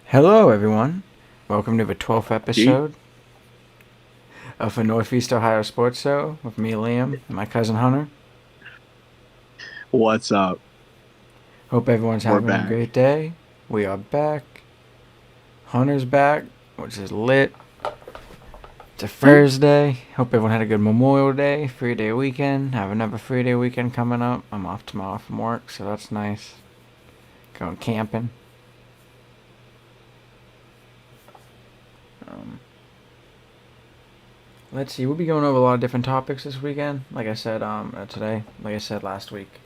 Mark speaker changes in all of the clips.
Speaker 1: Hello, everyone. Welcome to the 12th episode of the Northeast Ohio Sports Show with me, Liam, and my cousin Hunter.
Speaker 2: What's up?
Speaker 1: Hope everyone's
Speaker 2: We're
Speaker 1: having a
Speaker 2: back.
Speaker 1: great day. We are back. Hunter's back, which is lit. It's a Thursday. Hope everyone had a good Memorial Day, 3-day weekend. Have another 3-day weekend coming up. I'm off tomorrow from work, so that's nice. Going camping. Let's see. We'll be going over a lot of different topics this weekend. Like I said, today. Like I said last week,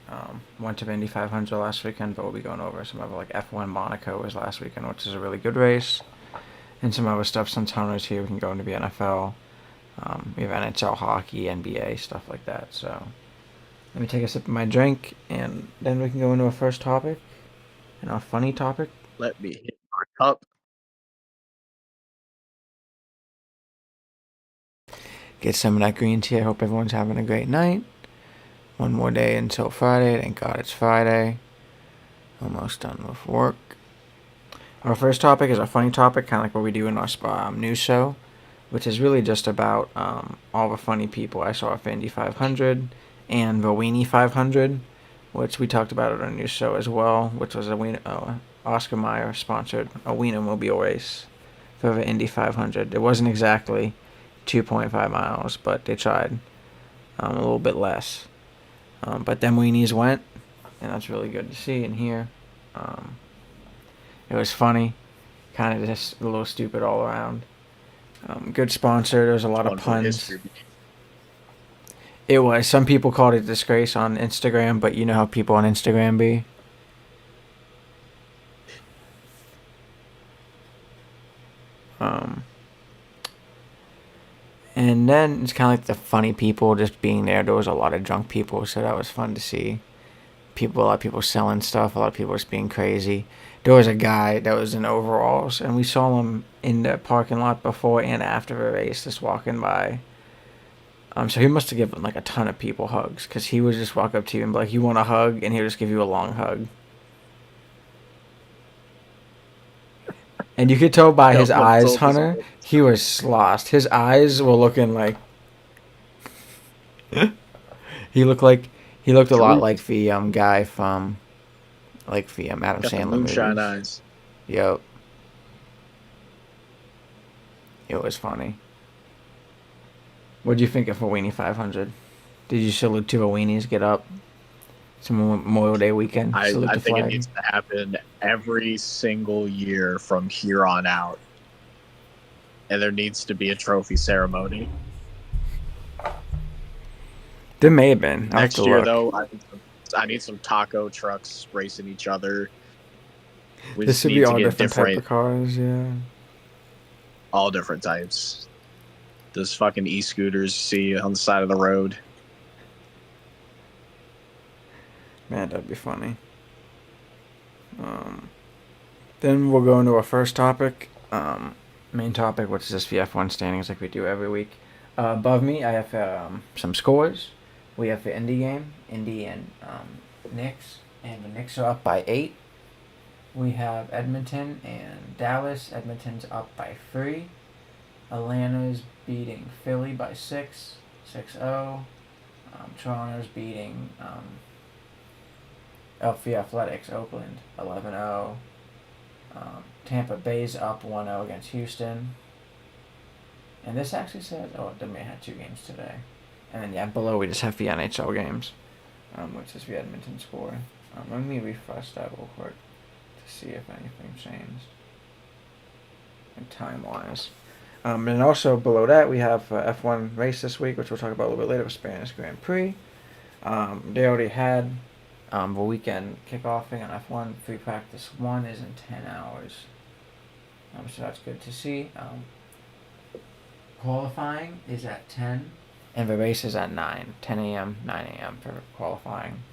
Speaker 1: went to the Indy 500 last weekend, but we'll be going over some other like F1 Monaco was last weekend, which is a really good race, and some other stuff. Since Hunter's here, we can go into the NFL. We have NHL hockey, NBA stuff like that. So let me take a sip of my drink, and then we can go into our first topic, and our funny topic.
Speaker 2: Let me hit my cup.
Speaker 1: Get some of that green tea. I hope everyone's having a great night. One more day until Friday. Thank God it's Friday. Almost done with work. Our first topic is a funny topic, kind of like what we do in our news show, which is really just about all the funny people I saw at Indy 500 and the Weenie 500, which we talked about at our news show as well, which was Oscar Mayer sponsored a Wienermobile race for the Indy 500. It wasn't exactly 2.5 miles, but they tried a little bit less. But them weenies went, and that's really good to see and hear. It was funny, kind of just a little stupid all around. Good sponsor. There was a lot of
Speaker 2: One for
Speaker 1: puns.
Speaker 2: history.
Speaker 1: It was. Some people called it disgrace on Instagram, but you know how people on Instagram be. And then it's kind of like the funny people just being there. There was a lot of drunk people, so that was fun to see. A lot of people selling stuff, a lot of people just being crazy. There was a guy that was in overalls, and we saw him in the parking lot before and after the race, just walking by. So he must have given like a ton of people hugs, because he would just walk up to you and be like, "You want a hug?" and he'll just give you a long hug. And you could tell by his
Speaker 2: Yep, when it's
Speaker 1: eyes,
Speaker 2: over, it's
Speaker 1: Hunter, he was lost. His eyes were looking like he looked like he looked a lot
Speaker 2: true.
Speaker 1: like the guy from like the Adam
Speaker 2: Got the
Speaker 1: Sandler
Speaker 2: moonshine
Speaker 1: movies.
Speaker 2: eyes.
Speaker 1: Yep, it was funny. What do you think of a Weenie 500? Did you salute to the Weenies? Get up. It's Memorial Day weekend. Salute
Speaker 2: I
Speaker 1: the
Speaker 2: think it
Speaker 1: flag.
Speaker 2: needs to happen every single year from here on out. And there needs to be a trophy ceremony.
Speaker 1: There may have been. I have to
Speaker 2: Next year,
Speaker 1: look.
Speaker 2: though, I need some taco trucks racing each other. We
Speaker 1: This
Speaker 2: just
Speaker 1: should be
Speaker 2: need to
Speaker 1: all
Speaker 2: get
Speaker 1: different type of
Speaker 2: different,
Speaker 1: cars. Yeah.
Speaker 2: all different types. Those fucking e-scooters you see on the side of the road.
Speaker 1: Man, that'd be funny. Then we'll go into our first topic. Main topic, which is just the F1 standings like we do every week. Above me, I have some scores. We have the Indy game, Indy and Knicks, and the Knicks are up by 8. We have Edmonton and Dallas. Edmonton's up by 3. Atlanta's beating Philly by 6, 6-0. Toronto's beating the Athletics, Oakland, 11-0. Tampa Bay's up 1-0 against Houston. And this actually says, they may have 2 games today. And then, yeah, below we just have the NHL games, which is the Edmonton score. Let me refresh that real quick to see if anything changed. And time-wise. And also below that, we have F1 race this week, which we'll talk about a little bit later, with Spanish Grand Prix. They already had the weekend kickoffing on F1. Free practice 1 is in 10 hours. So that's good to see. Qualifying is at 10, and the race is at 9. 10 a.m., 9 a.m. for qualifying.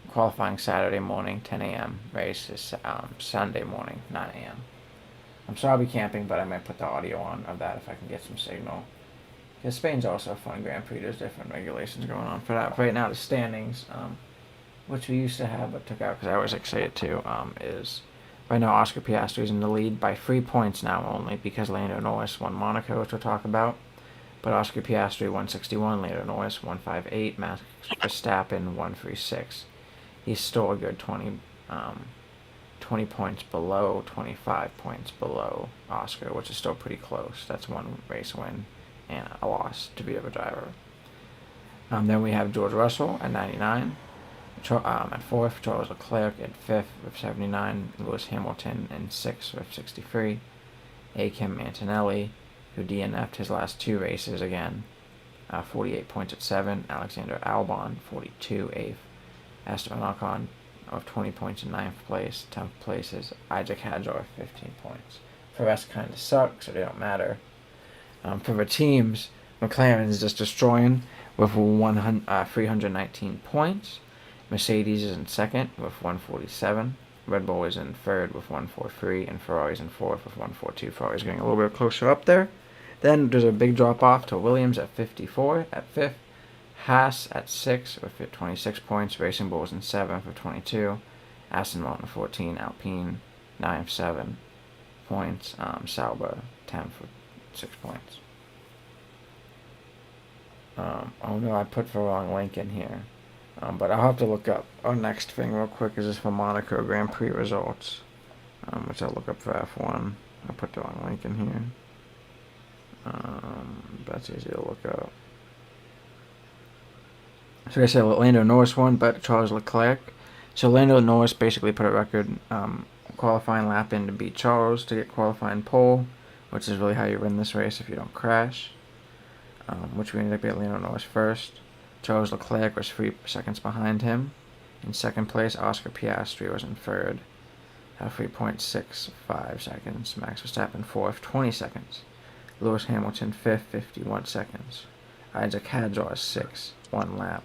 Speaker 1: Qualifying Saturday morning, 10 a.m. Race is Sunday morning, 9 a.m. I'm sorry I'll be camping, but I might put the audio on of that if I can get some signal. Because Spain's also a fun Grand Prix. There's different regulations going on for that. Right now, the standings, which we used to have but took out because I always excited to, is right now Oscar Piastri is in the lead by 3 points now only because Lando Norris won Monaco, which we'll talk about. But Oscar Piastri 161, Lando Norris 158, Max Verstappen 136. He's still a good 20 points below, 25 points below Oscar, which is still pretty close. That's one race win and a loss to be of a driver. Then we have George Russell at 99. At fourth, Charles Leclerc at fifth with 79. Lewis Hamilton in sixth with 63. Kim Antonelli, who DNF'd his last two races again, 48 points at 7. Alexander Albon, 42, 8th. Esteban Ocon of 20 points in 9th place. 10th place is Isaac Hadjar, 15 points. For the rest kind of suck, so they don't matter. For the teams, McLaren is just destroying with 319 points. Mercedes is in second with 147. Red Bull is in third with 143, and Ferrari's in fourth with 142. Ferrari's getting a little bit closer up there. Then there's a big drop off to Williams at 54 at fifth. Haas at 6 with 26 points. Racing Bulls in 7th with 22. Aston Martin 14. Alpine 9 with 7 points. Sauber 10th with 6 points. Oh no, I put the wrong link in here. But I'll have to look up. Our next thing real quick is just for Monaco Grand Prix results. Which I'll look up for F1. I put the wrong link in here. That's easy to look up. So like I said, Lando Norris won, but Charles Leclerc. So Lando Norris basically put a record qualifying lap in to beat Charles to get qualifying pole, which is really how you win this race if you don't crash. Which we ended up getting Lando Norris first. Charles Leclerc was 3 seconds behind him. In second place, Oscar Piastri was in third, 3.65 seconds. Max Verstappen fourth, 20 seconds. Lewis Hamilton fifth, 51 seconds. Isaac Hadjar sixth, 1 lap.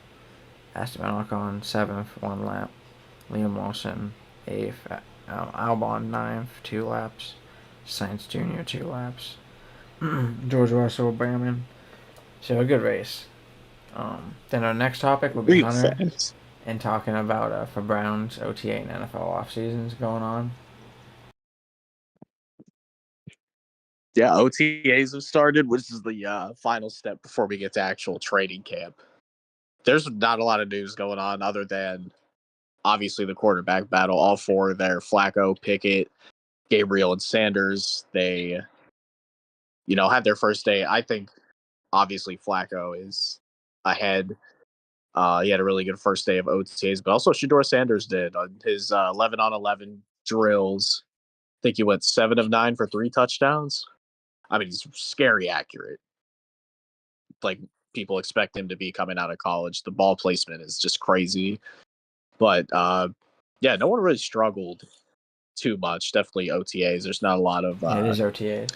Speaker 1: Esteban Ocon 7th, 1 lap. Liam Lawson 8th. Albon 9th, 2 laps. Sainz Jr. 2 laps. George Russell, Bowman. So a good race. Then our next topic will be Hunter and talking about for Browns OTA and NFL off seasons going on.
Speaker 2: Yeah, OTAs have started, which is the final step before we get to actual training camp. There's not a lot of news going on other than obviously the quarterback battle. All four there, Flacco, Pickett, Gabriel, and Sanders. They, had their first day. I think obviously Flacco is ahead. He had a really good first day of OTAs, but also Shedeur Sanders did on his 11 on 11 drills. I think he went 7 of 9 for 3 touchdowns. I mean, he's scary accurate. Like people expect him to be coming out of college. The ball placement is just crazy. But yeah, no one really struggled too much. Definitely OTAs. There's not a lot of.
Speaker 1: It is OTAs.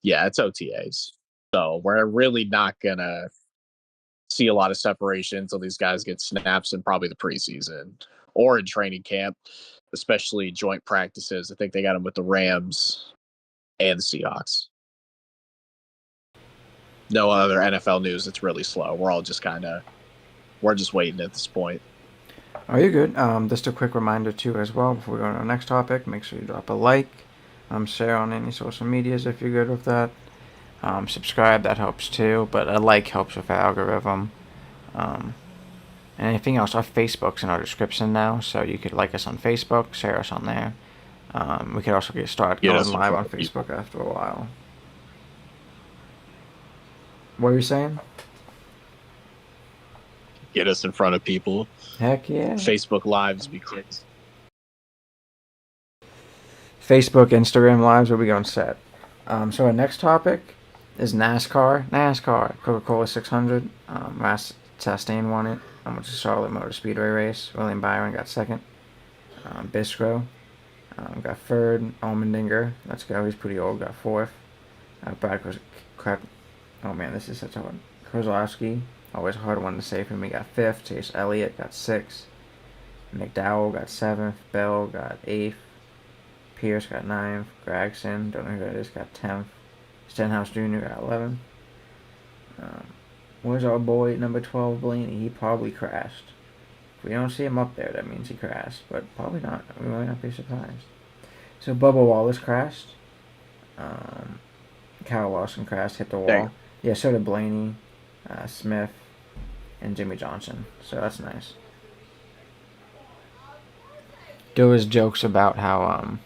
Speaker 2: Yeah, it's OTAs. So we're really not gonna see a lot of separation until these guys get snaps in probably the preseason or in training camp, especially joint practices. I think they got them with the Rams and the Seahawks. No other NFL news. It's really slow. We're all just we're just waiting at this point.
Speaker 1: Oh, you're good. Just a quick reminder too, as well, before we go to our next topic. Make sure you drop a like, share on any social medias if you're good with that. Subscribe, that helps too, but a like helps with the algorithm. And anything else, our Facebook's in our description now, so you could like us on Facebook, share us on there. We could also get started going live on Facebook after a while. What were you saying?
Speaker 2: Get us in front of people.
Speaker 1: Heck yeah.
Speaker 2: Facebook Lives be crazy.
Speaker 1: Facebook, Instagram Lives will be going set. So our next topic is NASCAR. Coca-Cola 600. Ross Chastain won it, which is Charlotte Motor Speedway race. William Byron got second. Bistro got third. Allmendinger, let's go, he's pretty old, got fourth. Brad was crap. Oh man, this is such a hard. Kozlowski, always a hard one to say for me, got fifth. Chase Elliott got sixth. McDowell got seventh. Bell got eighth. Pierce got 9th. Gregson, don't know who that is, got 10th. Stenhouse Jr. got 11th. Where's our boy number 12, Blaney? He probably crashed. If we don't see him up there, that means he crashed, but probably not. We might not be surprised. So Bubba Wallace crashed. Kyle Larson crashed, hit the wall.
Speaker 2: Dang.
Speaker 1: Yeah, so did Blaney, Smith, and Jimmy Johnson. So that's nice. There was jokes about how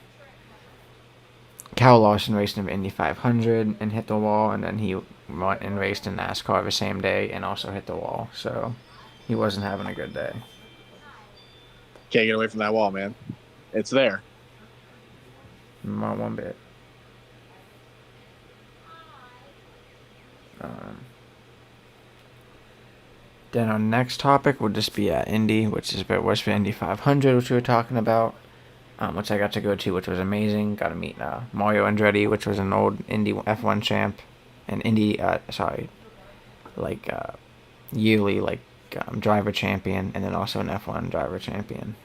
Speaker 1: Kyle Larson raced in the Indy 500 and hit the wall, and then he went and raced in NASCAR the same day and also hit the wall. So he wasn't having a good day.
Speaker 2: Can't get away from that wall, man. It's there.
Speaker 1: Not one bit. Then our next topic would just be Indy, which is about West Indy 500, which we were talking about, which I got to go to, which was amazing. Got to meet Mario Andretti, which was an old Indy F1 champ, and Indy, yearly driver champion, and then also an F1 driver champion.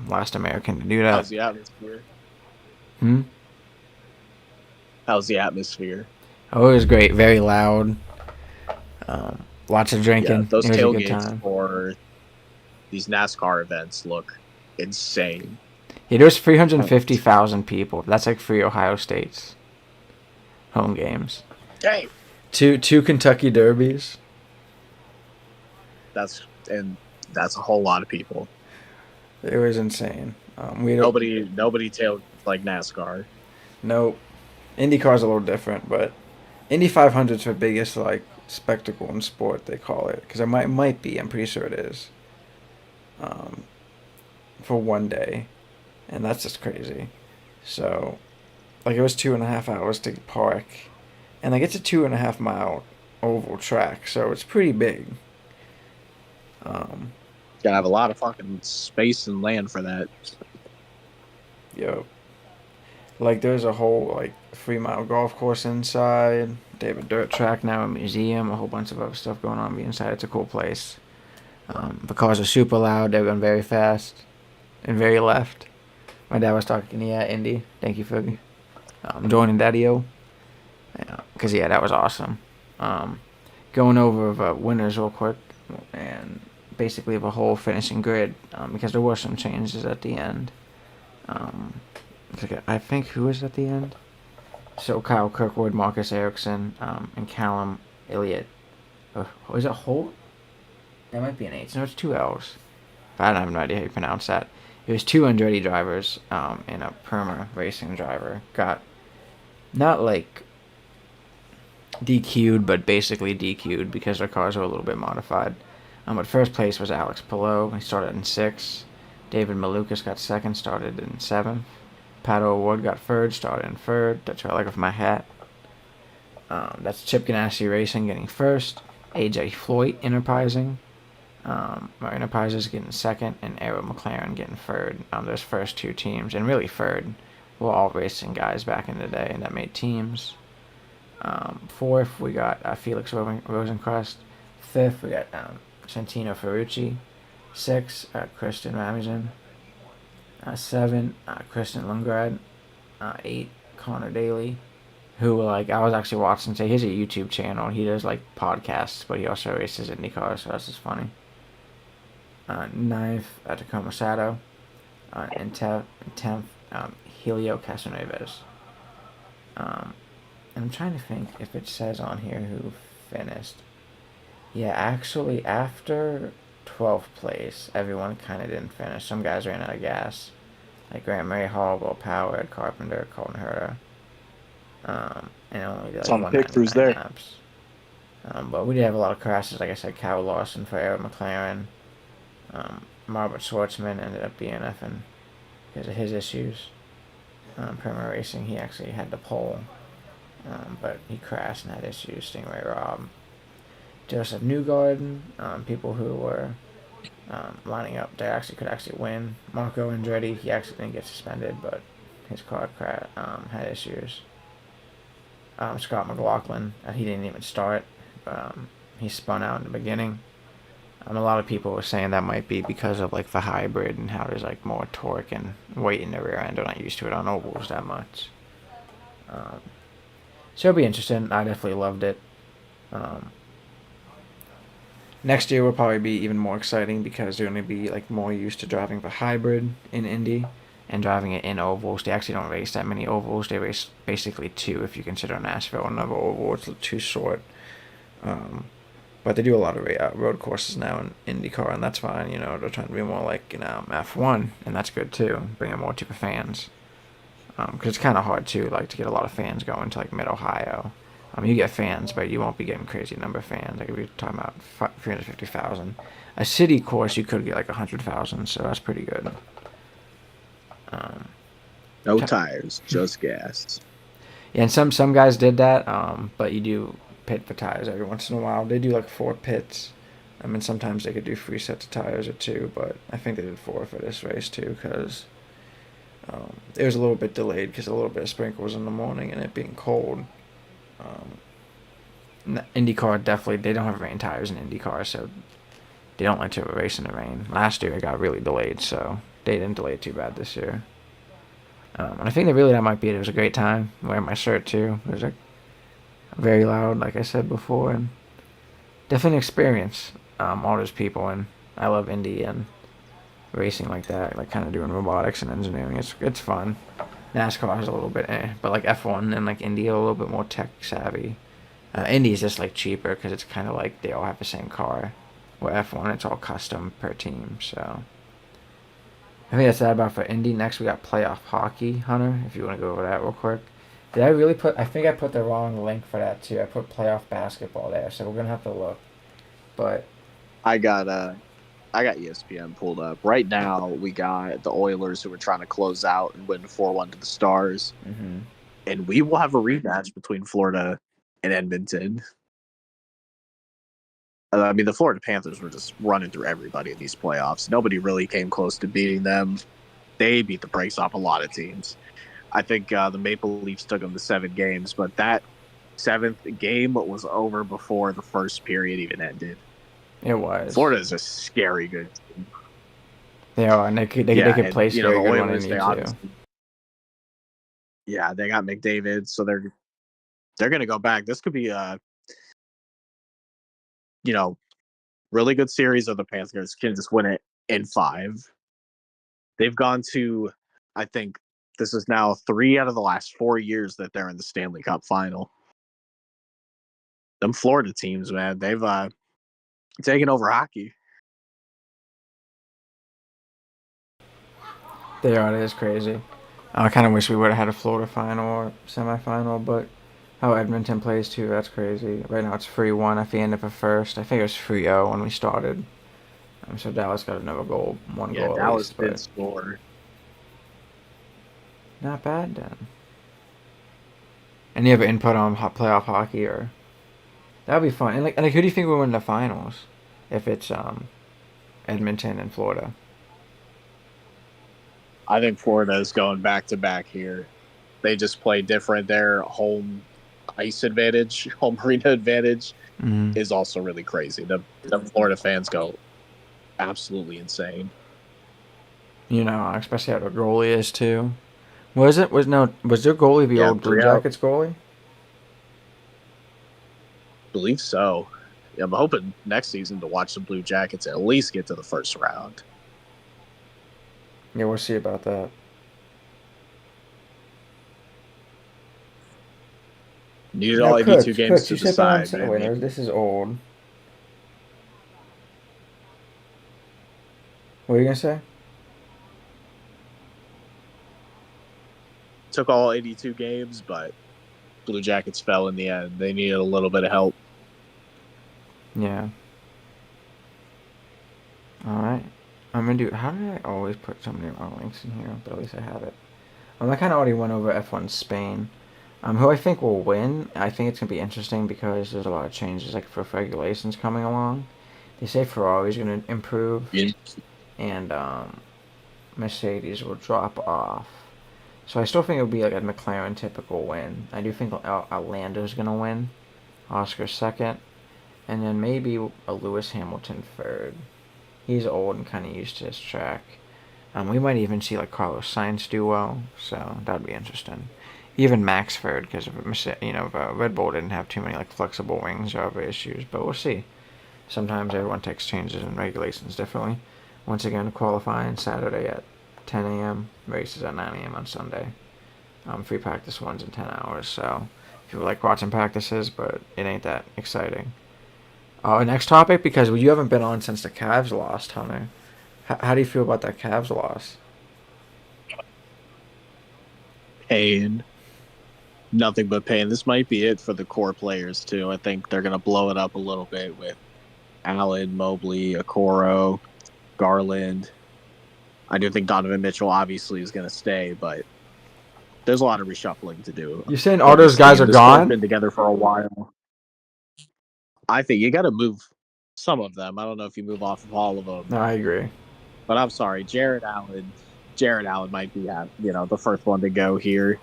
Speaker 1: Last American to do that.
Speaker 2: How's the atmosphere? How's the atmosphere?
Speaker 1: Oh, it was great. Very loud. Lots of drinking.
Speaker 2: Yeah, those
Speaker 1: it was a good
Speaker 2: tailgates
Speaker 1: time.
Speaker 2: for these NASCAR events look insane.
Speaker 1: Yeah, there's 350,000 people. That's like 3 Ohio States home games.
Speaker 2: Dang.
Speaker 1: Two Kentucky Derbies.
Speaker 2: That's a whole lot of people.
Speaker 1: It was insane.
Speaker 2: Nobody tailed like NASCAR.
Speaker 1: Nope. IndyCar's a little different, but Indy 500's the biggest spectacle in sport, they call it, because it might be. I'm pretty sure it is. For one day, and that's just crazy. So, it was 2.5 hours to park, and it's a 2.5 mile oval track, so it's pretty big.
Speaker 2: Gotta have a lot of fucking space and land for that.
Speaker 1: Yo. There's a whole 3-mile golf course inside. They have a dirt track now, a museum, a whole bunch of other stuff going on inside. It's a cool place. The cars are super loud. They're going very fast and very left. My dad was talking, Indy. Thank you for joining Daddy-O. Because, that was awesome. Going over the winners real quick, and basically the whole finishing grid, because there were some changes at the end. I think who was at the end? So Kyle Kirkwood, Marcus Ericsson, and Callum Elliott. Is it Holt? That might be an H. No, it's 2 L's. But I don't have no idea how you pronounce that. It was 2 Andretti drivers and a Perma racing driver. Got not DQ'd, but basically DQ'd because their cars were a little bit modified. But first place was Alex Palou. He started in 6th. David Malukas got 2nd, started in 7th. Pato O'Ward got 3rd, started in 3rd. That's what I like with my hat. That's Chip Ganassi Racing getting 1st. AJ Floyd Enterprising. Enterprises getting 2nd, and Arrow McLaren getting 3rd. Those first 2 teams, and really 3rd, were all racing guys back in the day, and that made teams. 4th, we got Felix Rosencrest. 5th, we got Santino Ferrucci. 6, Christian Ramazan. 7, Kristen Lundgrad. 8, Connor Daly, who I was actually watching today. He has a YouTube channel. He does podcasts, but he also races IndyCar, so that's just funny. 9th, Tacoma Sato. And 10th, Helio Castroneves. And I'm trying to think if it says on here who finished. Yeah, actually, after 12th place, everyone kind of didn't finish. Some guys ran out of gas, like Grant Murray, Hall, Will Power, Ed Carpenter, Colton Herta, and only did
Speaker 2: Some pick throughs there.
Speaker 1: laps. But we did have a lot of crashes. Like I said, Kyle Larson for Arrow McLaren. Robert Schwartzman ended up DNFing because of his issues. Premier Racing, he actually had the pole, but he crashed and had issues. Stingray Rob. Joseph Newgarden, people who were lining up, they could win. Marco Andretti, he actually didn't get suspended, but his car had issues. Scott McLaughlin, he didn't even start. He spun out in the beginning. And a lot of people were saying that might be because of like the hybrid and how there's like more torque and weight in the rear end. I'm not used to it on ovals that much. Um, so it'll be interesting. I definitely loved it. Um, Next year will probably be even more exciting because they're going to be like more used to driving the hybrid in Indy and driving it in ovals. They actually don't race that many ovals. They race basically two if you consider Nashville another oval. It's too short. Um, but they do a lot of road courses now in IndyCar, and that's fine. You know, they're trying to be more like F1, and that's good too. Bring in more type of fans, because it's kind of hard too, like to get a lot of fans going to like Mid Ohio. You get fans, but you won't be getting crazy number of fans. Like if you're talking about 350,000, a city course you could get like 100,000, so that's pretty good.
Speaker 2: No tires, just gas.
Speaker 1: Yeah, and some guys did that, but you do pit for tires every once in a while. They do like 4 pits. I mean, sometimes they could do 3 sets of tires or 2, but I think they did 4 for this race too because it was a little bit delayed because a little bit of sprinkles in the morning and it being cold. IndyCar definitely they don't have rain tires in IndyCar, so they don't like to race in the rain. Last year it got really delayed, so they didn't delay it too bad this year. And I think that might be it. It was a great time. I'm wearing my shirt too. It was like very loud, like I said before, and definitely an experience. All those people, and I love Indy and racing like that, like kind of doing robotics and engineering. It's fun. NASCAR is a little bit but like F1 and like Indy a little bit more tech savvy. Indy is just like cheaper because it's kind of like they all have the same car. Where F1 it's all custom per team. So I think that's that about for Indy. Next we got playoff hockey, Hunter. If you want to go over that real quick. Did I really put? I think I put the wrong link for that too. I put playoff basketball there, so we're gonna have to look. But
Speaker 2: I got ESPN pulled up. Right now we got the Oilers who are trying to close out and win 4-1 to the Stars.
Speaker 1: mm-hmm.
Speaker 2: And we will have a rematch between Florida and Edmonton. I mean, the Florida Panthers were just running through everybody in these playoffs. Nobody really came close to beating them. They beat the brakes off a lot of teams. I think the Maple Leafs took them to 7 games, but that 7th game was over before the first period even ended.
Speaker 1: It was.
Speaker 2: Florida is a scary good team.
Speaker 1: They are, and they could play scary good when they need to.
Speaker 2: Yeah, they got McDavid, so they're going to go back. This could be a really good series of the Panthers can just win it in 5. They've gone to, I think this is now 3 out of the last 4 years that they're in the Stanley Cup final. Them Florida teams, man, they've taken over hockey.
Speaker 1: They are. It is crazy. I kind of wish we would have had a Florida final or semifinal, but how Edmonton plays too, that's crazy. Right now it's 3-1 at the end of the first. I think it was 3-0 when we started. So Dallas got another goal, one goal at
Speaker 2: Dallas
Speaker 1: least.
Speaker 2: did score.
Speaker 1: Not bad then. Any other input on playoff hockey or? That would be fun. And like, who do you think will win the finals? If it's Edmonton and Florida.
Speaker 2: I think Florida is going back to back here. They just play different. Their home ice advantage, home arena advantage, is also really crazy. The Florida fans go absolutely insane.
Speaker 1: Especially how the goalie is too. Was their goalie the old Blue Jackets goalie?
Speaker 2: I believe so. Yeah, I'm hoping next season to watch the Blue Jackets at least get to the first round.
Speaker 1: Yeah, we'll see about that.
Speaker 2: Needed all 82 games to decide.
Speaker 1: This is old. What are you going to say?
Speaker 2: Took all 82 games, but Blue Jackets fell in the end. They needed a little bit of help.
Speaker 1: Yeah. All right. I'm going to do... How did I always put so many wrong links in here? But at least I have it. I kind of already went over F1 Spain. Who I think will win. I think it's going to be interesting because there's a lot of changes like for regulations coming along. They say Ferrari's going to improve.
Speaker 2: Yeah.
Speaker 1: And Mercedes will drop off. So I still think it'll be like a McLaren typical win. I do think Orlando's going to win. Oscar second. and then maybe a Lewis Hamilton third. He's old and kind of used to his track. We might even see like Carlos Sainz do well, so that'd be interesting. Even Max third, because Red Bull didn't have too many like flexible wings or other issues, but we'll see. Sometimes everyone takes changes and regulations differently. Once again, qualifying Saturday at 10 a.m. Races at 9 a.m. on Sunday. Free practice ones in 10 hours. So if you like watching practices, but it ain't that exciting. Next topic, because you haven't been on since the Cavs lost, Hunter. How do you feel about that Cavs loss?
Speaker 2: Pain. Nothing but pain. This might be it for the core players, too. I think they're going to blow it up a little bit with Allen, Mobley, Okoro, Garland. I do think Donovan Mitchell obviously is going to stay, but there's a lot of reshuffling to do.
Speaker 1: You're saying all those guys are gone?
Speaker 2: Been together for a while. I think you got to move some of them. I don't know if you move off of all of them.
Speaker 1: No, I agree.
Speaker 2: But I'm sorry, Jared Allen might be the first one to go here.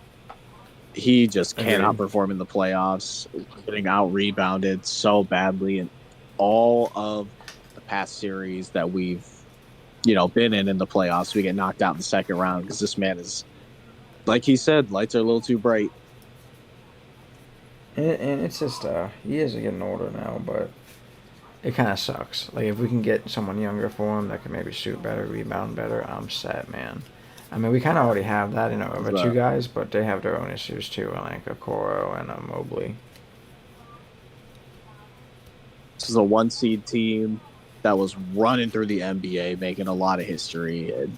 Speaker 2: He just cannot perform in the playoffs, getting out rebounded so badly in all of the past series that we've been in the playoffs. We get knocked out in the second round because this man is, like he said, lights are a little too bright.
Speaker 1: And it's just he is getting older now, but it kind of sucks. Like if we can get someone younger for him that can maybe shoot better, rebound better, I'm set, man. I mean, we kind of already have that, over two guys, but they have their own issues too, like Okoro and Mobley.
Speaker 2: This is a 1-seed team that was running through the NBA, making a lot of history, and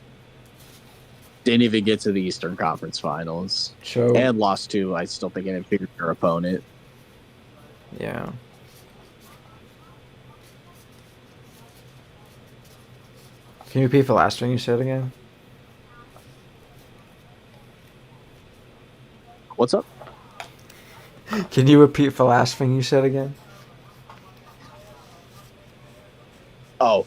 Speaker 2: didn't even get to the Eastern Conference Finals. And lost to, I still think, an inferior opponent.
Speaker 1: Yeah. Can you repeat the last thing you said again?
Speaker 2: What's up?
Speaker 1: Can you repeat the last thing you said again?
Speaker 2: Oh,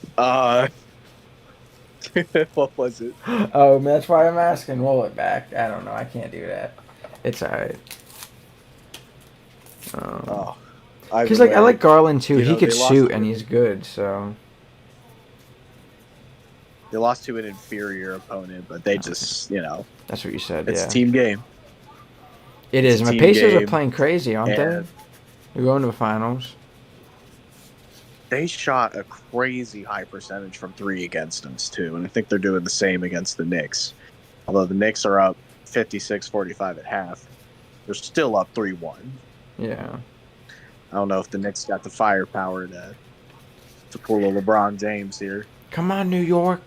Speaker 2: what was it?
Speaker 1: Oh, man, that's why I'm asking. Roll it back. I don't know. I can't do that. It's alright. Because I like Garland too. He could shoot and he's good. So
Speaker 2: they lost to an inferior opponent, but they just
Speaker 1: that's what you said.
Speaker 2: It's a team game.
Speaker 1: It is. My Pacers are playing crazy, aren't they? They're going to the finals.
Speaker 2: They shot a crazy high percentage from three against us, too. And I think they're doing the same against the Knicks. Although the Knicks are up 56-45 at half. They're still up 3-1.
Speaker 1: Yeah.
Speaker 2: I don't know if the Knicks got the firepower to pull a LeBron James here.
Speaker 1: Come on, New York.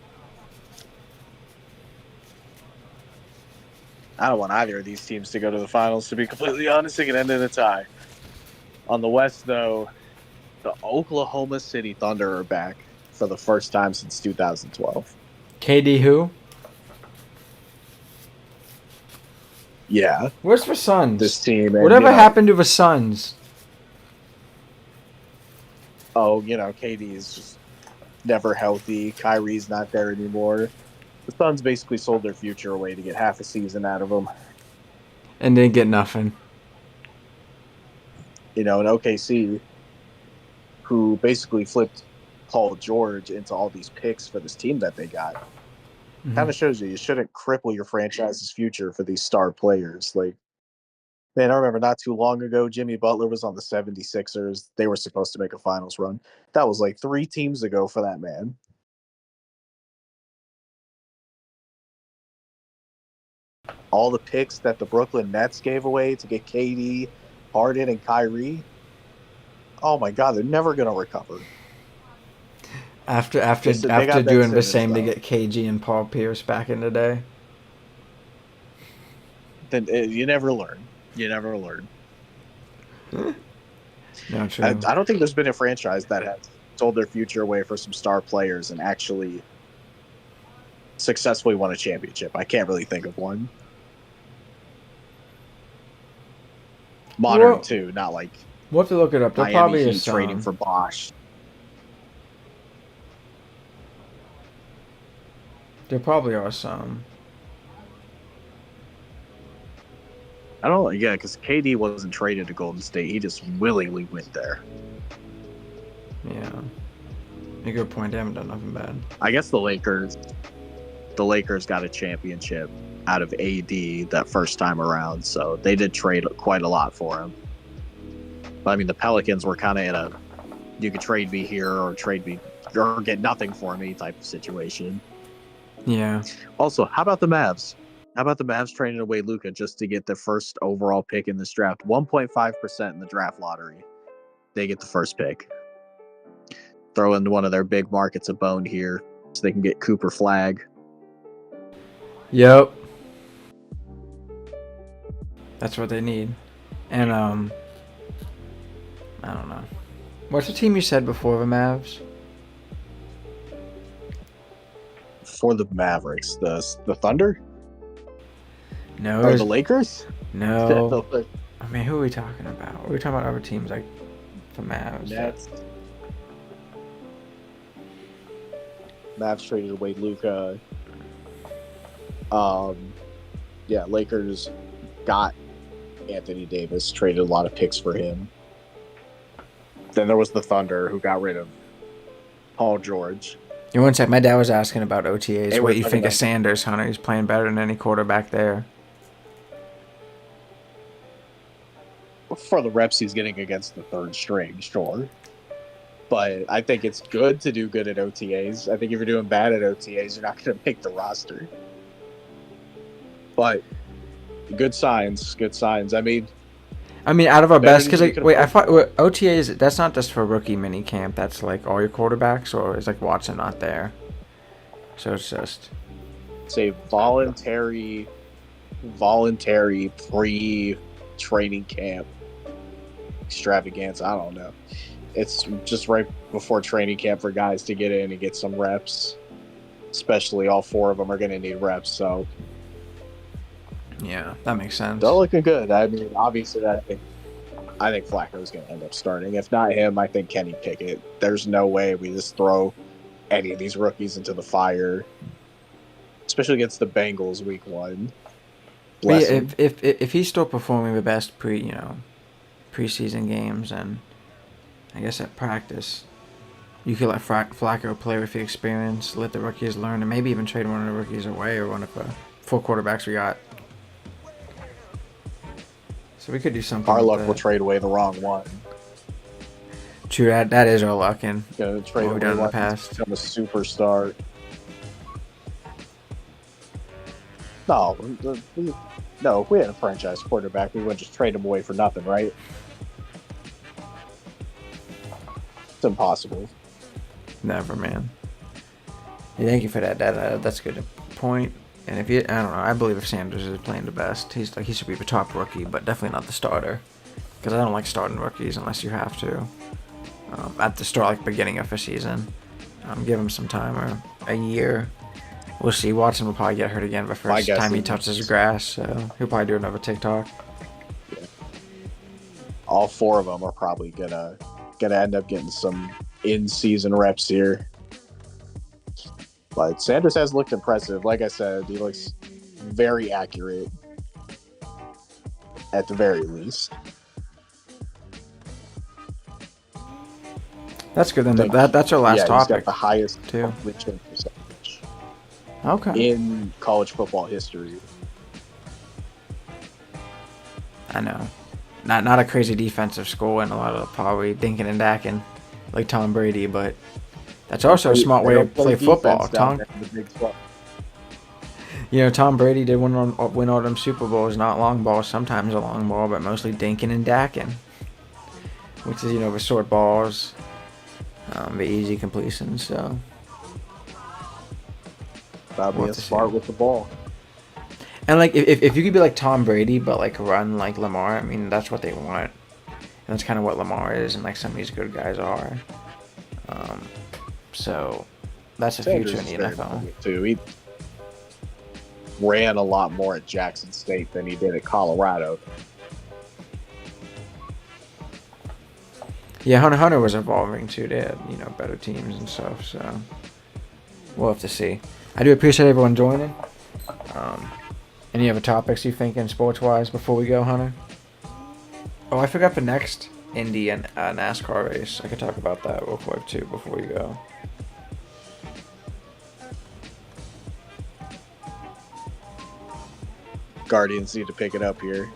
Speaker 2: I don't want either of these teams to go to the finals, to be completely honest. It can end in a tie. On the West, though, the Oklahoma City Thunder are back for the first time since 2012.
Speaker 1: KD who?
Speaker 2: Yeah.
Speaker 1: Where's the Suns?
Speaker 2: This team.
Speaker 1: Whatever happened to the Suns?
Speaker 2: Oh, KD is just never healthy. Kyrie's not there anymore. The Suns basically sold their future away to get half a season out of them.
Speaker 1: And didn't get nothing.
Speaker 2: And OKC, who basically flipped Paul George into all these picks for this team that they got, kind of shows you shouldn't cripple your franchise's future for these star players. Like, man, I remember not too long ago, Jimmy Butler was on the 76ers. They were supposed to make a finals run. That was like 3 teams ago for that man. All the picks that the Brooklyn Nets gave away to get KD, Harden, and Kyrie. Oh my God, they're never gonna recover.
Speaker 1: After doing the same to get KG and Paul Pierce back in the day.
Speaker 2: Then you never learn. You never learn.
Speaker 1: No, true.
Speaker 2: I don't think there's been a franchise that has sold their future away for some star players and actually successfully won a championship. I can't really think of one. Modern too, not like.
Speaker 1: We'll have to look it up. There probably is
Speaker 2: trading for Bosch.
Speaker 1: There probably are some.
Speaker 2: I don't know, because KD wasn't traded to Golden State. He just willingly went there.
Speaker 1: Yeah. A good point. They haven't done nothing bad.
Speaker 2: I guess the Lakers got a championship out of AD that first time around, so they did trade quite a lot for him. But I mean, the Pelicans were kind of in a you could trade me here or trade me or get nothing for me type of situation.
Speaker 1: Yeah.
Speaker 2: Also, how about the Mavs? How about the Mavs trading away Luka just to get the first overall pick in this draft? 1.5% in the draft lottery. They get the first pick. Throw into one of their big markets a bone here so they can get Cooper Flag.
Speaker 1: Yep. That's what they need. And I don't know. What's the team you said before the Mavs?
Speaker 2: For the Mavericks, the Thunder?
Speaker 1: No.
Speaker 2: Or the Lakers?
Speaker 1: No. I mean, who are we talking about? Are we talking about other teams like the Mavs?
Speaker 2: Nets. Mavs traded away Luka. Yeah, Lakers got Anthony Davis, traded a lot of picks for him. Then there was the Thunder, who got rid of Paul George.
Speaker 1: You one sec. My dad was asking about OTAs.
Speaker 2: Hey,
Speaker 1: what you think of Sanders, Hunter? He's playing better than any quarterback there.
Speaker 2: For the reps he's getting against the third string, sure. But I think it's good to do good at OTAs. I think if you're doing bad at OTAs, you're not going to make the roster. But good signs, good signs. I mean,
Speaker 1: out of our best, because wait, I thought OTAs. That's not just for rookie mini camp. That's like all your quarterbacks, or is like Watson not there? So it's just
Speaker 2: say voluntary pre-training camp extravaganza. I don't know. It's just right before training camp for guys to get in and get some reps. Especially all four of them are going to need reps. So
Speaker 1: yeah, that makes sense.
Speaker 2: They're looking good. I mean, obviously, I think Flacco's going to end up starting. If not him, I think Kenny Pickett. There's no way we just throw any of these rookies into the fire, especially against the Bengals week 1.
Speaker 1: Yeah, if he's still performing the best preseason games, and I guess at practice, you could let Flacco play with the experience, let the rookies learn, and maybe even trade one of the rookies away or one of the 4 quarterbacks we got. So we could do something.
Speaker 2: Our luck will trade away the wrong one.
Speaker 1: True, that is our luck, and
Speaker 2: gonna trade
Speaker 1: what we've done in the past.
Speaker 2: Become a superstar. No, if we had a franchise quarterback, we wouldn't just trade him away for nothing, right? It's impossible.
Speaker 1: Never, man. Yeah, thank you for that. That's a good point. And I don't know, I believe if Sanders is playing the best, he should be the top rookie, but definitely not the starter. Because I don't like starting rookies unless you have to. At the start, like beginning of a season, give him some time or a year. We'll see. Watson will probably get hurt again the first time he touches grass, so he'll probably do another TikTok.
Speaker 2: Yeah. All 4 of them are probably gonna end up getting some in-season reps here. But Sanders has looked impressive. Like I said, he looks very accurate at the very least.
Speaker 1: That's good. Then that's our last topic.
Speaker 2: He's got the highest
Speaker 1: too
Speaker 2: completion percentage.
Speaker 1: Okay.
Speaker 2: In college football history.
Speaker 1: I know. Not a crazy defensive score and a lot of probably dinking and dacking like Tom Brady, but that's also a smart way to play football. Tom Brady did win all them Super Bowls, not long balls, sometimes a long ball, but mostly dinking and dacking, which is, the short balls, the easy completions, so.
Speaker 2: Probably smart with the ball.
Speaker 1: And, like, if you could be like Tom Brady, but, like, run like Lamar, I mean, that's what they want. And that's kind of what Lamar is, and, like, some of these good guys are. So, that's the future in the NFL.
Speaker 2: Too. He ran a lot more at Jackson State than he did at Colorado.
Speaker 1: Yeah, Hunter was evolving, too. They had, better teams and stuff, so we'll have to see. I do appreciate everyone joining. Any other topics you think in sports-wise before we go, Hunter? Oh, I forgot the next Indy and NASCAR race. I could talk about that real quick too before you go.
Speaker 2: Guardians need to pick it up here.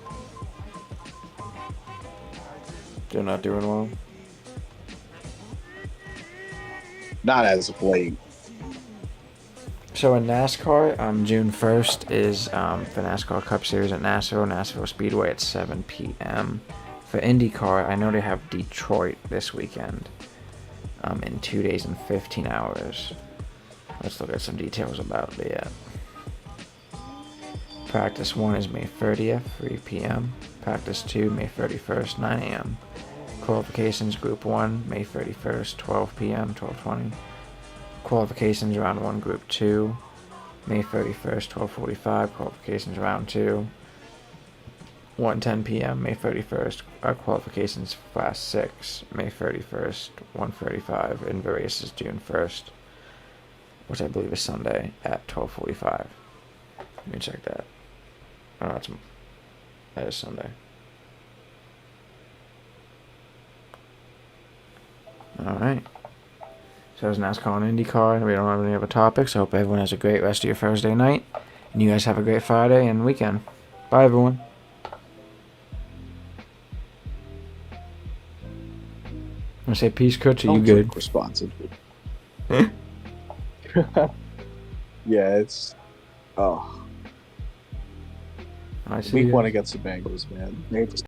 Speaker 1: They're not doing well.
Speaker 2: Not as of late.
Speaker 1: So in NASCAR, June 1st is the NASCAR Cup Series at Nashville Speedway at 7 p.m. For IndyCar, I know they have Detroit this weekend in 2 days and 15 hours. Let's look at some details about the Practice 1 is May 30th, 3 p.m. Practice 2, May 31st, 9 a.m. Qualifications Group 1, May 31st, 12 p.m., 12:20. Qualifications Round 1, Group 2, May 31st, 12:45. Qualifications Round 2, 1:10 p.m., May 31st. Qualifications Class 6, May 31st, 1:35. And the race is June 1st, which I believe is Sunday at 12:45. Let me check that. Oh, that is Sunday. Alright. So there's NASCAR and IndyCar. We don't have any other topics. I hope everyone has a great rest of your Thursday night. And you guys have a great Friday and weekend. Bye, everyone. I say peace, Coach. Are you good?
Speaker 2: Responsibly. Yeah, it's. Oh.
Speaker 1: I see
Speaker 2: Week
Speaker 1: you.
Speaker 2: 1 against the Bengals, man.